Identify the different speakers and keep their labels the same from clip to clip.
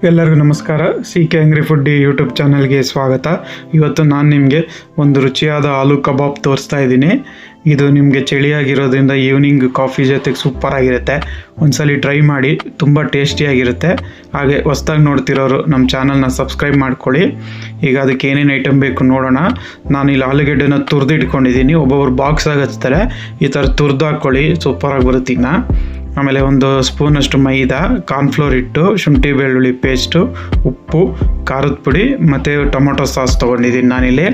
Speaker 1: ಎಲ್ಲರಿಗೂ ನಮಸ್ಕಾರ. CK Angry Foodie YouTube ಚಾನಲ್ಗೆ ಸ್ವಾಗತ. ಇವತ್ತು ನಾನು ನಿಮಗೆ ಒಂದು ರುಚಿಯಾದ ಆಲೂ ಕಬಾಬ್ ತೋರಿಸ್ತಾ ಇದ್ದೀನಿ. ಇದು ನಿಮಗೆ ಚಳಿಯಾಗಿರೋದ್ರಿಂದ ಈವ್ನಿಂಗ್ ಕಾಫಿ ಜೊತೆಗೆ ಸೂಪರ್ ಆಗಿರುತ್ತೆ. ಒಂದ್ಸಲಿ ಟ್ರೈ ಮಾಡಿ, ತುಂಬ ಟೇಸ್ಟಿಯಾಗಿರುತ್ತೆ. ಹಾಗೆ ಹೊಸ್ದಾಗಿ ನೋಡ್ತಿರೋರು ನಮ್ಮ ಚಾನಲ್ನ ಸಬ್ಸ್ಕ್ರೈಬ್ ಮಾಡ್ಕೊಳ್ಳಿ. ಈಗ ಅದಕ್ಕೆ ಏನೇನು ಐಟಮ್ ಬೇಕು ನೋಡೋಣ. ನಾನು ಇಲ್ಲಿ ಆಲೂಗೆಡ್ಡೆನ ತುರಿದಿಟ್ಕೊಂಡಿದ್ದೀನಿ. ಒಬ್ಬೊಬ್ರು ಬಾಕ್ಸಾಗಿ ಹಚ್ತಾರೆ, ಈ ಥರ ತುರಿದು ಹಾಕ್ಕೊಳ್ಳಿ, ಸೂಪರಾಗಿ ಬರುತ್ತೆ. ಇನ್ನು ಆಮೇಲೆ ಒಂದು ಸ್ಪೂನಷ್ಟು ಮೈದಾ, ಕಾರ್ನ್ಫ್ಲೋರ್ ಹಿಟ್ಟು, ಶುಂಠಿ ಬೆಳ್ಳುಳ್ಳಿ ಪೇಸ್ಟು, ಉಪ್ಪು, ಖಾರದ ಪುಡಿ ಮತ್ತು ಟೊಮೊಟೊ ಸಾಸ್ ತೊಗೊಂಡಿದ್ದೀನಿ ನಾನಿಲ್ಲಿ.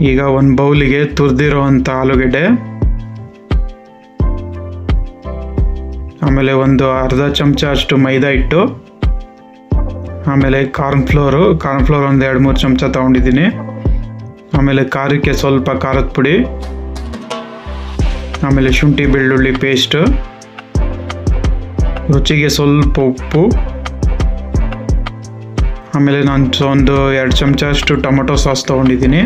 Speaker 1: ಈಗ ಒಂದು ಬೌಲಿಗೆ ತುರಿದಿರೋವಂಥ ಆಲೂಗೆಡ್ಡೆ, ಆಮೇಲೆ ಒಂದು ಅರ್ಧ ಚಮಚ ಅಷ್ಟು ಮೈದಾ ಹಿಟ್ಟು, ಆಮೇಲೆ ಕಾರ್ನ್ಫ್ಲೋರ್ ಒಂದು 2-3 ಚಮಚ ತೊಗೊಂಡಿದ್ದೀನಿ. ಆಮೇಲೆ ಖಾರಕ್ಕೆ ಸ್ವಲ್ಪ ಖಾರದ ಪುಡಿ, ಆಮೇಲೆ ಶುಂಠಿ ಬೆಳ್ಳುಳ್ಳಿ ಪೇಸ್ಟು, ರುಚಿಗೆ ಸ್ವಲ್ಪ ಉಪ್ಪು, ಆಮೇಲೆ ನಾನು ಒಂದು 2 ಚಮಚ ಅಷ್ಟು ಟೊಮೊಟೊ ಸಾಸ್ ತೊಗೊಂಡಿದ್ದೀನಿ.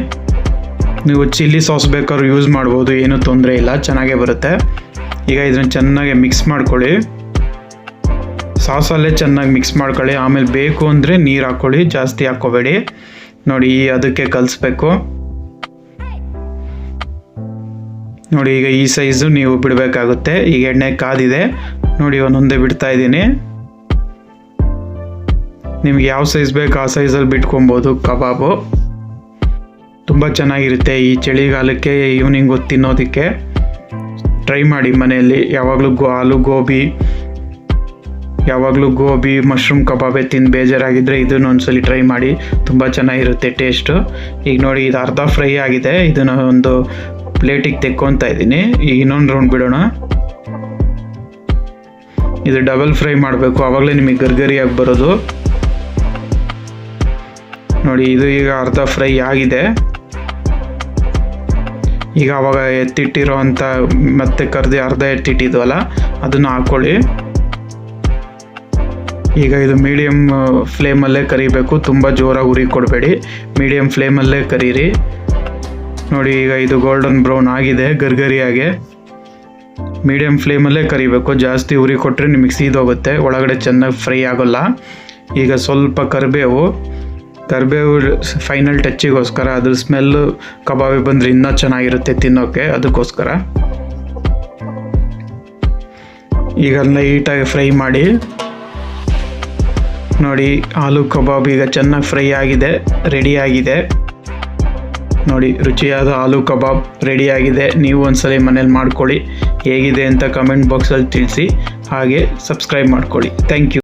Speaker 1: ನೀವು ಚಿಲ್ಲಿ ಸಾಸ್ ಬೇಕಾದ್ರೂ ಯೂಸ್ ಮಾಡ್ಬೋದು, ಏನೂ ತೊಂದರೆ ಇಲ್ಲ, ಚೆನ್ನಾಗೇ ಬರುತ್ತೆ. ಈಗ ಇದನ್ನು ಚೆನ್ನಾಗಿ ಮಿಕ್ಸ್ ಮಾಡ್ಕೊಳ್ಳಿ, ಸಾಸಲ್ಲೇ ಚೆನ್ನಾಗಿ ಮಿಕ್ಸ್ ಮಾಡ್ಕೊಳ್ಳಿ. ಆಮೇಲೆ ಬೇಕು ಅಂದರೆ ನೀರು ಹಾಕ್ಕೊಳ್ಳಿ, ಜಾಸ್ತಿ ಹಾಕ್ಕೋಬೇಡಿ. ನೋಡಿ ಅದಕ್ಕೆ ಕಲಿಸ್ಬೇಕು. ನೋಡಿ ಈಗ ಈ ಸೈಜು ನೀವು ಬಿಡಬೇಕಾಗುತ್ತೆ. ಈಗ ಎಣ್ಣೆ ಕಾದಿದೆ ನೋಡಿ, ಒಂದೊಂದೇ ಬಿಡ್ತಾ ಇದ್ದೀನಿ. ನಿಮ್ಗೆ ಯಾವ ಸೈಜ್ ಬೇಕು ಆ ಸೈಜಲ್ಲಿ ಬಿಟ್ಕೊಬೋದು. ಕಬಾಬು ತುಂಬ ಚೆನ್ನಾಗಿರುತ್ತೆ ಈ ಚಳಿಗಾಲಕ್ಕೆ ಈವ್ನಿಂಗ್ ಹೊತ್ತು ತಿನ್ನೋದಕ್ಕೆ. ಟ್ರೈ ಮಾಡಿ ಮನೆಯಲ್ಲಿ. ಯಾವಾಗಲೂ ಗೋಬಿ ಮಶ್ರೂಮ್ ಕಬಾಬೇ ತಿಂದು ಬೇಜಾರಾಗಿದ್ದರೆ ಇದನ್ನು ಒಂದ್ಸಲಿ ಟ್ರೈ ಮಾಡಿ, ತುಂಬ ಚೆನ್ನಾಗಿರುತ್ತೆ ಟೇಸ್ಟು. ಈಗ ನೋಡಿ ಇದು ಅರ್ಧ ಫ್ರೈ ಆಗಿದೆ. ಇದನ್ನು ಒಂದು ಪ್ಲೇಟಿಗೆ ತೆಕ್ಕೊತಾ ಇದ್ದೀನಿ. ಈಗ ಇನ್ನೊಂದು ರೌಂಡ್ ಬಿಡೋಣ. ಇದು ಡಬಲ್ ಫ್ರೈ ಮಾಡಬೇಕು, ಆವಾಗಲೇ ನಿಮಗೆ ಗರ್ಗರಿಯಾಗಿ ಬರೋದು. ನೋಡಿ ಇದು ಈಗ ಅರ್ಧ ಫ್ರೈ ಆಗಿದೆ. ಈಗ ಆವಾಗ ಎತ್ತಿಟ್ಟಿರೋ ಅಂಥ ಮತ್ತೆ ಅರ್ಧ ಎತ್ತಿಟ್ಟಿದ್ವಲ್ಲ ಅದನ್ನು ಹಾಕ್ಕೊಳ್ಳಿ. ಈಗ ಇದು ಮೀಡಿಯಮ್ ಫ್ಲೇಮಲ್ಲೇ ಕರಿಬೇಕು, ತುಂಬ ಜೋರಾಗಿ ಉರಿ ಕೊಡಬೇಡಿ, ಮೀಡಿಯಮ್ ಫ್ಲೇಮಲ್ಲೇ ಕರೀರಿ. ನೋಡಿ ಈಗ ಇದು ಗೋಲ್ಡನ್ ಬ್ರೌನ್ ಆಗಿದೆ ಗರ್ಗರಿಯಾಗೆ. ಮೀಡಿಯಮ್ ಫ್ಲೇಮಲ್ಲೇ ಕರಿಬೇಕು, ಜಾಸ್ತಿ ಉರಿ ಕೊಟ್ಟರೆ ನಿಮಗೆ ಸೀದೋಗುತ್ತೆ, ಒಳಗಡೆ ಚೆನ್ನಾಗಿ ಫ್ರೈ ಆಗೋಲ್ಲ. ಈಗ ಸ್ವಲ್ಪ ಕರಿಬೇವು ಫೈನಲ್ ಟಚ್ಚಿಗೋಸ್ಕರ, ಅದ್ರ ಸ್ಮೆಲ್ಲು ಕಬಾಬಿ ಬಂದರೆ ಇನ್ನೂ ಚೆನ್ನಾಗಿರುತ್ತೆ ತಿನ್ನೋಕ್ಕೆ, ಅದಕ್ಕೋಸ್ಕರ. ಈಗ ಲೈಟಾಗಿ ಫ್ರೈ ಮಾಡಿ. ನೋಡಿ ಆಲೂ ಕಬಾಬ್ ಈಗ ಚೆನ್ನಾಗಿ ಫ್ರೈ ಆಗಿದೆ, ರೆಡಿಯಾಗಿದೆ. ನೋಡಿ ರುಚಿಯಾದ ಆಲೂ ಕಬಾಬ್ ರೆಡಿಯಾಗಿದೆ. ನೀವು ಒಂದ್ಸಲ ಮನೇಲಿ ಮಾಡ್ಕೊಳ್ಳಿ, ಹೇಗಿದೆ ಅಂತ ಕಮೆಂಟ್ ಬಾಕ್ಸಲ್ಲಿ ತಿಳಿಸಿ. ಹಾಗೆ ಸಬ್ಸ್ಕ್ರೈಬ್ ಮಾಡ್ಕೊಳ್ಳಿ. Thank you.